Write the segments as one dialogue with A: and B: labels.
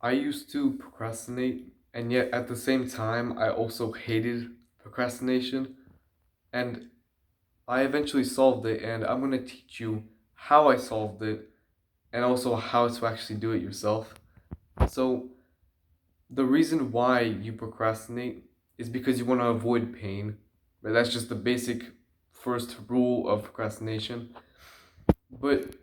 A: I used to procrastinate, and yet at the same time, I also hated procrastination. And I eventually solved it, and I'm going to teach you how I solved it and also how to actually do it yourself. So, the reason why you procrastinate is because you want to avoid pain. Right? That's just the basic first rule of procrastination. But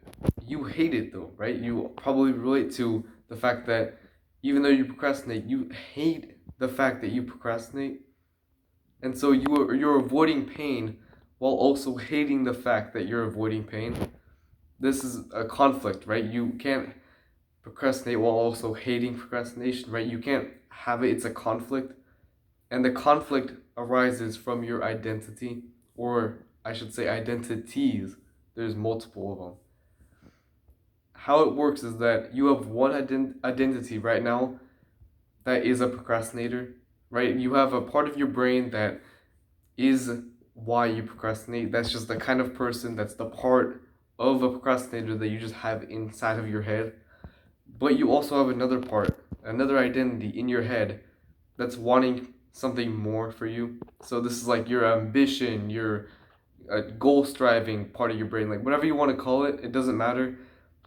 A: you hate it though, right? You probably relate to the fact that even though you procrastinate, you hate the fact that you procrastinate. And so you're avoiding pain while also hating the fact that you're avoiding pain. This is a conflict, right? You can't procrastinate while also hating procrastination, right? You can't have it. It's a conflict. And the conflict arises from your identity, or I should say identities. There's multiple of them. How it works is that you have one identity right now that is a procrastinator, right? You have a part of your brain that is why you procrastinate. That's just the kind of person, that's the part of a procrastinator that you just have inside of your head. But you also have another part, another identity in your head that's wanting something more for you. So this is like your ambition, your goal striving part of your brain, like whatever you want to call it, it doesn't matter.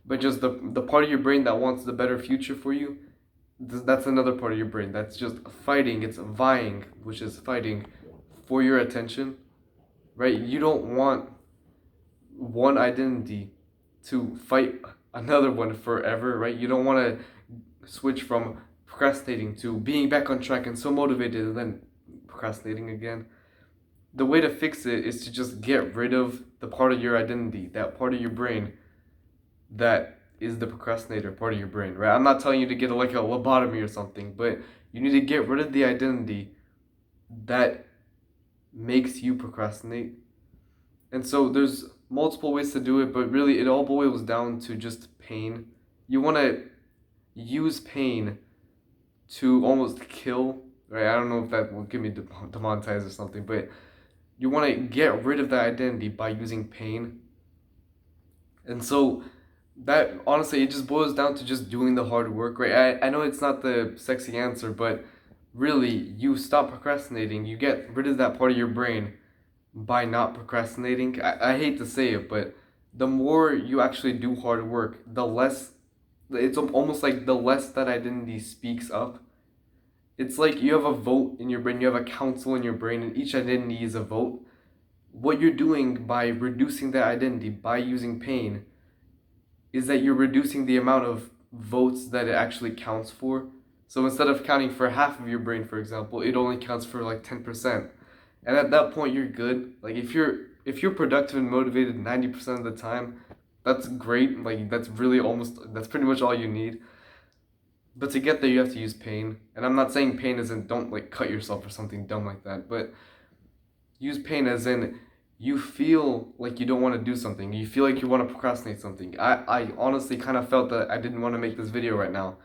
A: But just the part of your brain that wants the better future for you, that's another part of your brain that's just fighting. It's vying, which is fighting for your attention, right? You don't want one identity to fight another one forever, right? You don't want to switch from procrastinating to being back on track and so motivated and then procrastinating again. The way to fix it is to just get rid of the part of your identity, that part of your brain that is the procrastinator part of your brain, right? I'm not telling you to get like a lobotomy or something, but you need to get rid of the identity that makes you procrastinate. And so there's multiple ways to do it, but really it all boils down to just pain. You want to use pain to almost kill, right? I don't know if that will get me demonetized or something, but you want to get rid of that identity by using pain. And so that honestly, it just boils down to just doing the hard work, right? I know it's not the sexy answer, but really, you stop procrastinating. You get rid of that part of your brain by not procrastinating. I hate to say it, but the more you actually do hard work, the less it's almost like the less that identity speaks up. It's like you have a vote in your brain, you have a council in your brain, and each identity is a vote. What you're doing by reducing that identity, by using pain, is that you're reducing the amount of votes that it actually counts for. So instead of counting for half of your brain, for example, it only counts for like 10%. And at that point you're good. Like if you're productive and motivated 90% of the time, that's great. Like that's pretty much all you need. But to get there you have to use pain. And I'm not saying pain isn't don't like cut yourself or something dumb like that, but use pain as in you feel like you don't want to do something. You feel like you want to procrastinate something. I honestly kind of felt that I didn't want to make this video right now.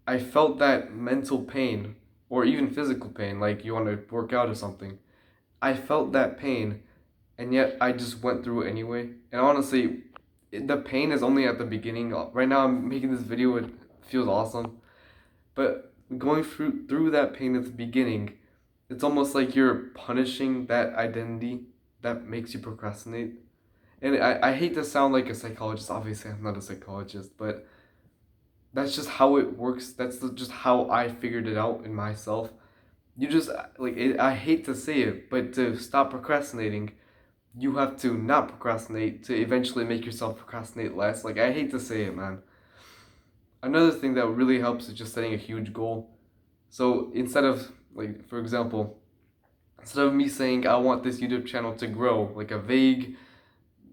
A: I felt that mental pain or even physical pain, like you want to work out or something. I felt that pain and yet I just went through it anyway. And honestly, the pain is only at the beginning. Right now I'm making this video, it feels awesome. But going through that pain at the beginning, it's almost like you're punishing that identity that makes you procrastinate. And I hate to sound like a psychologist. Obviously, I'm not a psychologist, but that's just how it works. That's just how I figured it out in myself. You just, I hate to say it, but to stop procrastinating, you have to not procrastinate to eventually make yourself procrastinate less. Like, I hate to say it, man. Another thing that really helps is just setting a huge goal. So instead of, like, for example, instead of me saying I want this YouTube channel to grow, like a vague,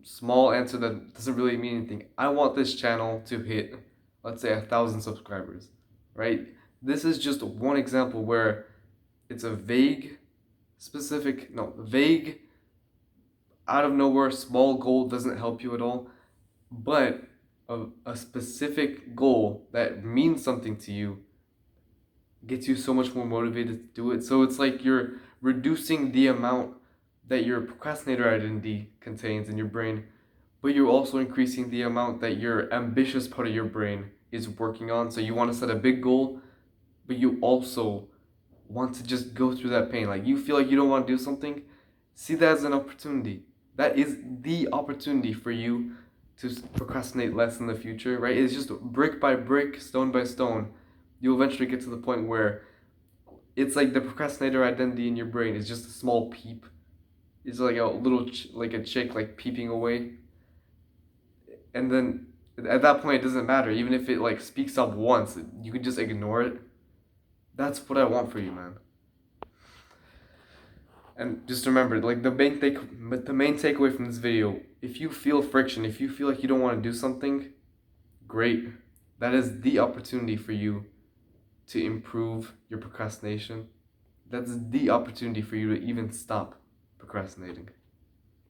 A: small answer that doesn't really mean anything, I want this channel to hit, let's say, 1,000 subscribers, right? This is just one example where it's a vague, out of nowhere, small goal doesn't help you at all, but a specific goal that means something to you gets you so much more motivated to do it. So it's like you're reducing the amount that your procrastinator identity contains in your brain, but you're also increasing the amount that your ambitious part of your brain is working on. So you want to set a big goal, but you also want to just go through that pain. Like you feel like you don't want to do something, see that as an opportunity. That is the opportunity for you to procrastinate less in the future, right? It's just brick by brick, stone by stone. You'll eventually get to the point where it's like the procrastinator identity in your brain is just a small peep. It's like a little, like a chick, like peeping away. And then at that point, it doesn't matter. Even if it like speaks up once, you can just ignore it. That's what I want for you, man. And just remember, like the main takeaway from this video, if you feel friction, if you feel like you don't want to do something, great. That is the opportunity for you to improve your procrastination. That's the opportunity for you to even stop procrastinating.